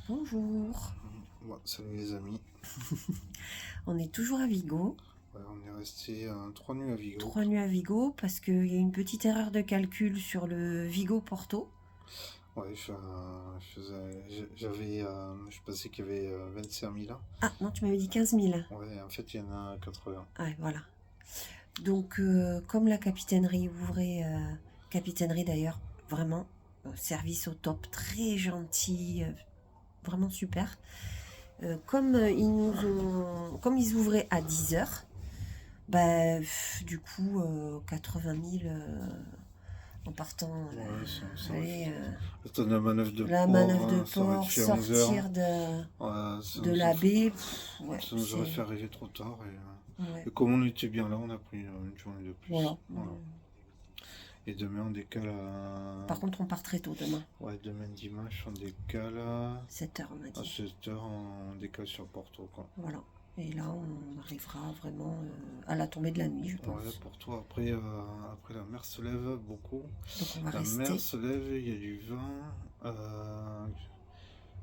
Bonjour. Bon, salut les amis. On est toujours à Vigo. Ouais, on est resté 3 nuits à Vigo. 3 nuits à Vigo parce qu'il y a une petite erreur de calcul sur le Vigo-Porto. Ouais, je pensais qu'il y avait 25 000 là. Ah non, tu m'avais dit 15 000. Ouais, en fait, il y en a 80. Ouais, voilà. Donc, comme la capitainerie ouvrait, capitainerie d'ailleurs, vraiment, service au top, très gentil, vraiment super. Comme ils ouvraient à 10h, bah, du coup, 80 000 en partant. Ouais, ça Allez, Attends, la manœuvre de la port, manœuvre de ça aurait port, fait 11 heures. sortir Ouais, de la baie, ouais, ça nous aurait fait arriver trop tard. ouais, Et comme on était bien là, on a pris une journée de plus. voilà. Et demain, on décale à... Par contre, on part très tôt demain. Ouais, demain dimanche, on décale à 7h, on a dit. 7h, on décale sur Porto, quoi. Voilà. Et là, on arrivera vraiment à la tombée de la nuit, je pense. Ouais, Porto, après la mer se lève beaucoup. Donc on va La rester. mer se lève, il y a du vent.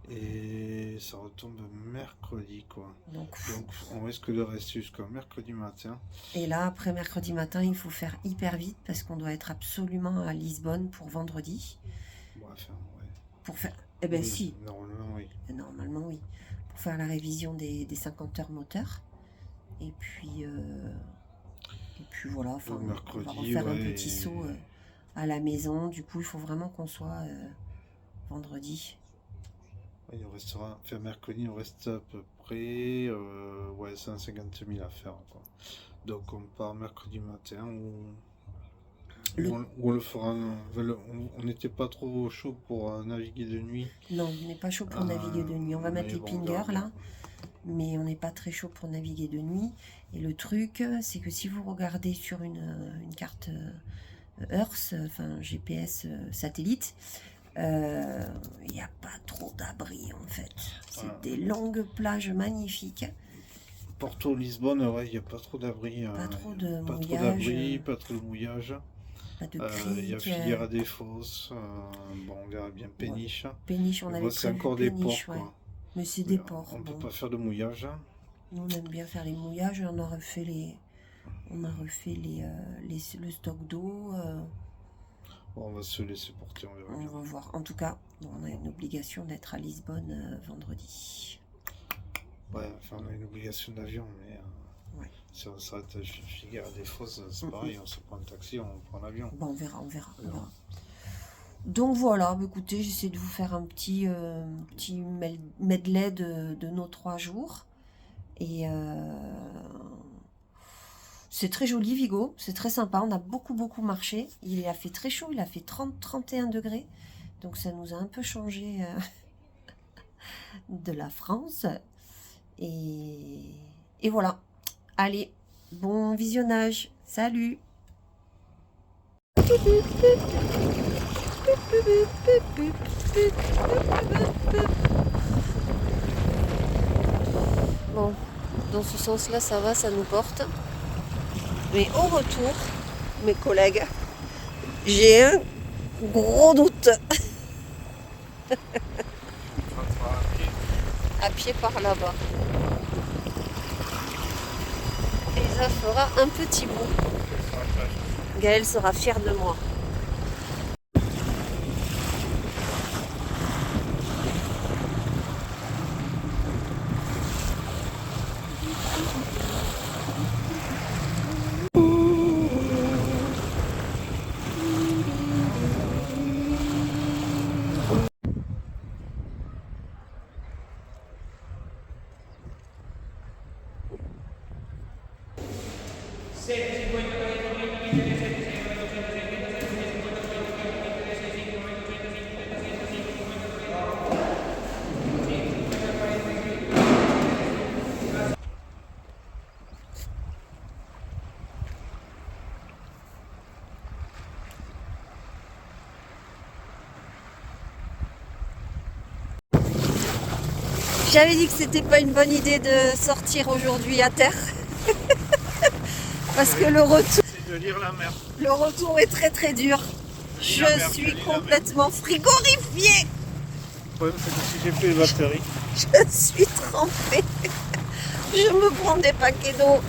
Et ça retombe mercredi, quoi. Donc, on risque de rester jusqu'au mercredi matin. Et là, après mercredi matin, il faut faire hyper vite parce qu'on doit être absolument à Lisbonne pour vendredi. Bon, enfin, ouais. Pour faire... Eh ben Oui, si. Normalement, oui. Normalement, oui. Pour faire la révision des 50 heures moteurs. Et puis voilà, enfin, mercredi, on va refaire un ouais, petit saut à la maison. Du coup, il faut vraiment qu'on soit vendredi. Il nous restera, enfin, mercredi, il nous reste à peu près 150 000 à faire, quoi. Donc on part mercredi matin on le fera. On n'était pas trop chaud pour naviguer de nuit. Non, on n'est pas chaud pour naviguer de nuit. On va mettre les pingers là, mais on n'est pas très chaud pour naviguer de nuit. Et le truc, c'est que si vous regardez sur une carte Earth, enfin GPS satellite, il n'y a pas trop d'abris en fait. C'est des longues plages magnifiques. Porto, Lisbonne, ouais, il n'y a pas trop d'abris. Pas trop de pas mouillage. Trop d'abris, pas trop de mouillage. Pas de crique. Il y a Figueira des Fosses. Bon, on verra bien Péniche. Ouais. Péniche, on avait c'est encore Péniche, des ports, quoi. Mais c'est des ports. On ne peut pas faire de mouillage. Nous, on aime bien faire les mouillages. On a refait le stock d'eau. Bon, on va se laisser porter, on verra bien. On va voir. En tout cas, on a une obligation d'être à Lisbonne vendredi. Ouais, enfin, on a une obligation d'avion, mais si on s'arrête à Figueira des Fosses, c'est pareil, on se prend un taxi, on prend l'avion. Bon, on verra. Donc voilà, écoutez, j'essaie de vous faire un petit medley de nos 3 jours. Et c'est très joli Vigo, c'est très sympa, on a beaucoup marché. Il a fait très chaud, il a fait 30-31 degrés. Donc ça nous a un peu changé de la France. Et voilà. Allez, bon visionnage. Salut. Bon, dans ce sens-là, ça va, ça nous porte. Mais au retour, mes collègues, j'ai un gros doute. À pied par là-bas. Et ça fera un petit bout. Gaël sera fier de moi. J'avais dit que c'était pas une bonne idée de sortir aujourd'hui à terre. Parce que le retour... C'est de lire la mer. Le retour est très dur. Je suis complètement frigorifiée. problème, c'est que si j'ai plus les batteries. Je suis trempée. Je me prends des paquets d'eau.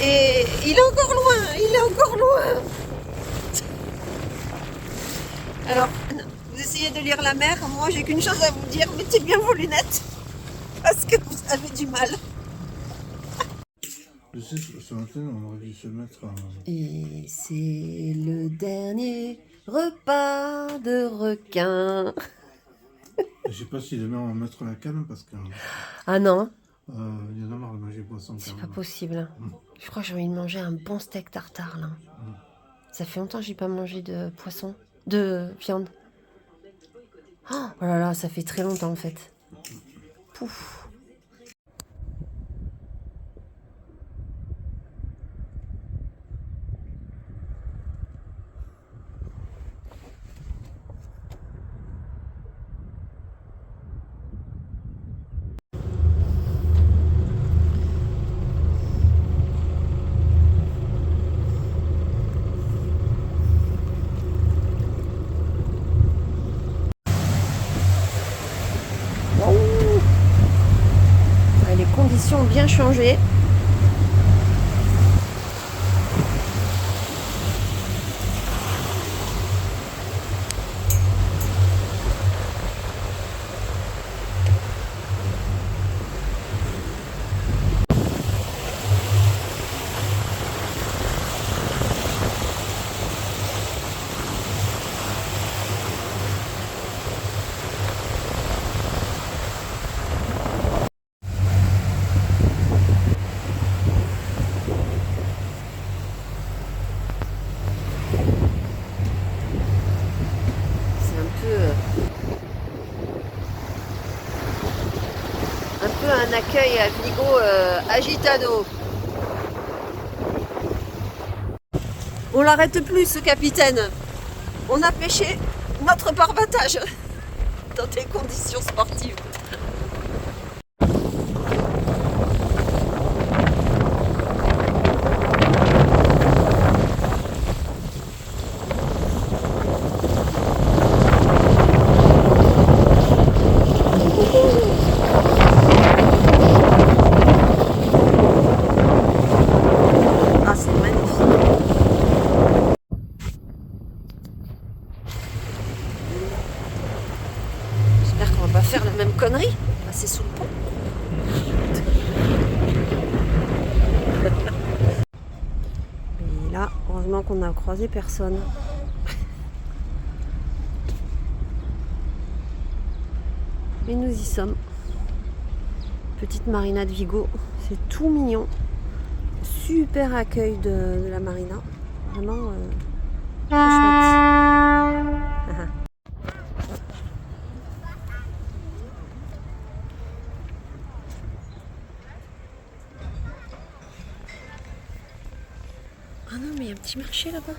Et il est encore loin, il est encore loin. Alors, vous essayez de lire la mer. Moi, j'ai qu'une chose à vous dire, mettez bien vos lunettes. Parce que vous avez du mal. Je sais, ce matin, on aurait dû se mettre en... Et c'est le dernier repas de requin. Je sais pas si demain on va mettre la canne parce que... Ah non, il y en a marre de manger poisson quand c'est pas même. possible. Je crois que j'ai envie de manger un bon steak tartare là. Ça fait longtemps que j'ai pas mangé de poisson, de viande. Oh là là, ça fait très longtemps en fait. Pouf. Les conditions ont bien changé. Un accueil à Vigo agitado. On l'arrête plus ce capitaine. On a pêché notre barbatage dans des conditions sportives. Faire la même connerie, passer sous le pont. Et là, heureusement qu'on a croisé personne. Et nous y sommes. Petite marina de Vigo, c'est tout mignon. Super accueil de la marina. Vraiment trop chouette. Ah non, mais il y a un petit marché là-bas.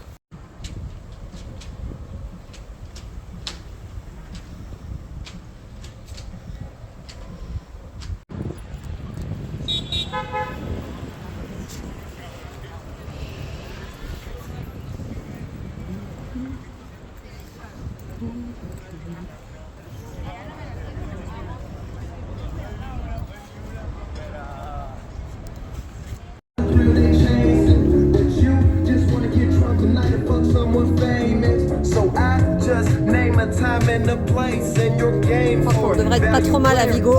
On devrait être pas trop mal à Vigo.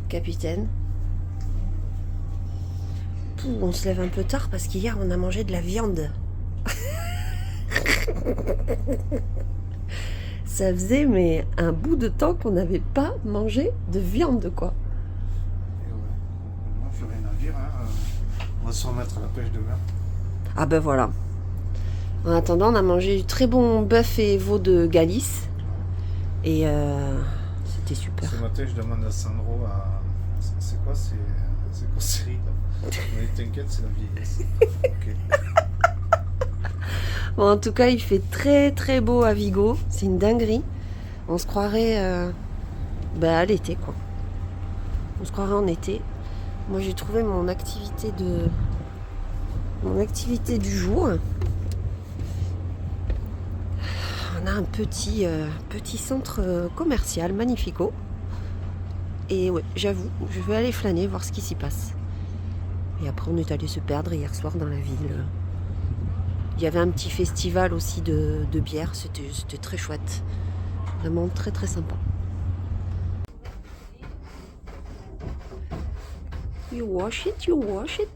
Capitaine. On se lève un peu tard parce qu'hier on a mangé de la viande. Ça faisait mais un bout de temps qu'on n'avait pas mangé de viande quoi. Et ouais, moi je rien à dire, hein. On va se remettre à la pêche de mer. Ah ben voilà. En attendant, on a mangé du très bon bœuf et veau de Galice. Et c'était super. Ce matin, je demande à Sandro, c'est quoi ces séries là? Mais t'inquiète, c'est la vieillesse. Okay. Bon, en tout cas, il fait très très beau à Vigo. C'est une dinguerie. On se croirait à l'été, quoi. On se croirait en été. Moi, j'ai trouvé mon activité Mon activité du jour. On a un petit centre commercial magnifico. Et ouais, j'avoue, je vais aller flâner, voir ce qui s'y passe. Et après, on est allé se perdre hier soir dans la ville. Il y avait un petit festival aussi de bière, c'était très chouette. Vraiment très très sympa. You wash it, you wash it.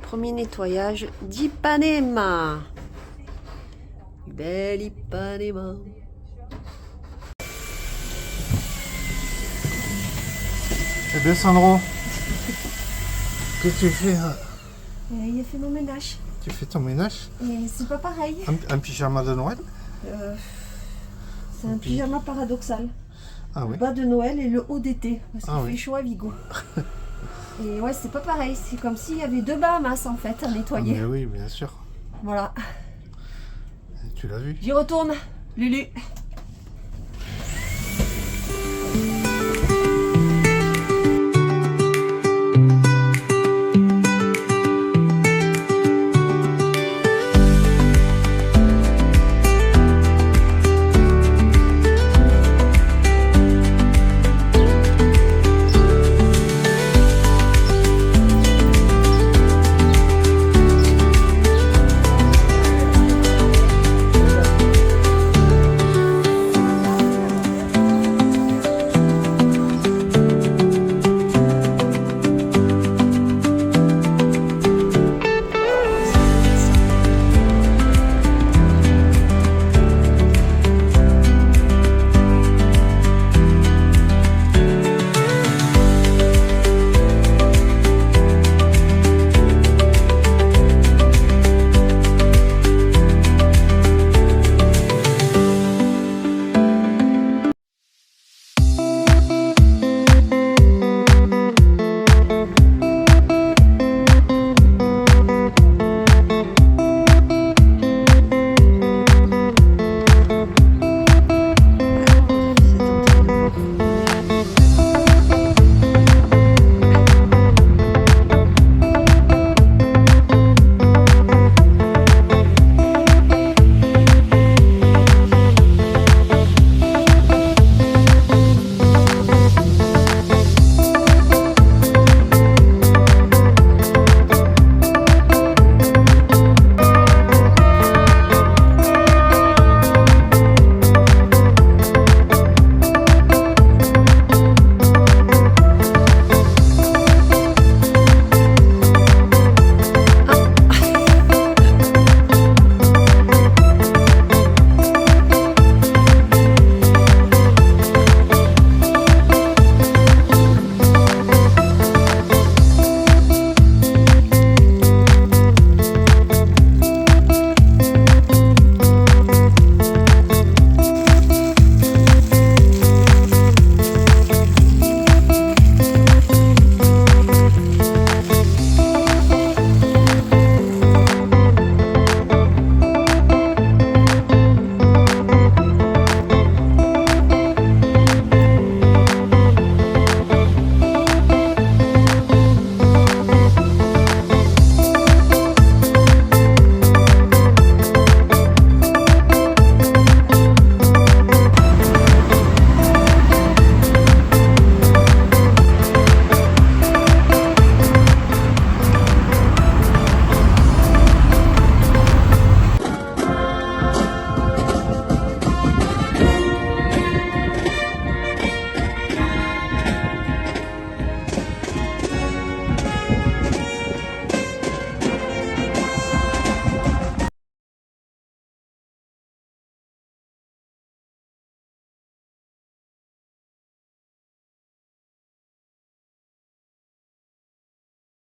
Premier nettoyage d'Ipanema. Belle Ipanema. Eh bien Sandro, qu'est-ce que tu fais hein? Il a fait mon ménage. Tu fais ton ménage? Et c'est pas pareil. Un pyjama de Noël? C'est un pyjama paradoxal. Ah oui. Le bas de Noël et le haut d'été. Parce qu'il fait oui. chaud à Vigo. Et ouais, c'est pas pareil. C'est comme s'il y avait deux Bahamas en fait à nettoyer. Mais oui, bien sûr. Voilà. Tu l'as vu? J'y retourne, Lulu.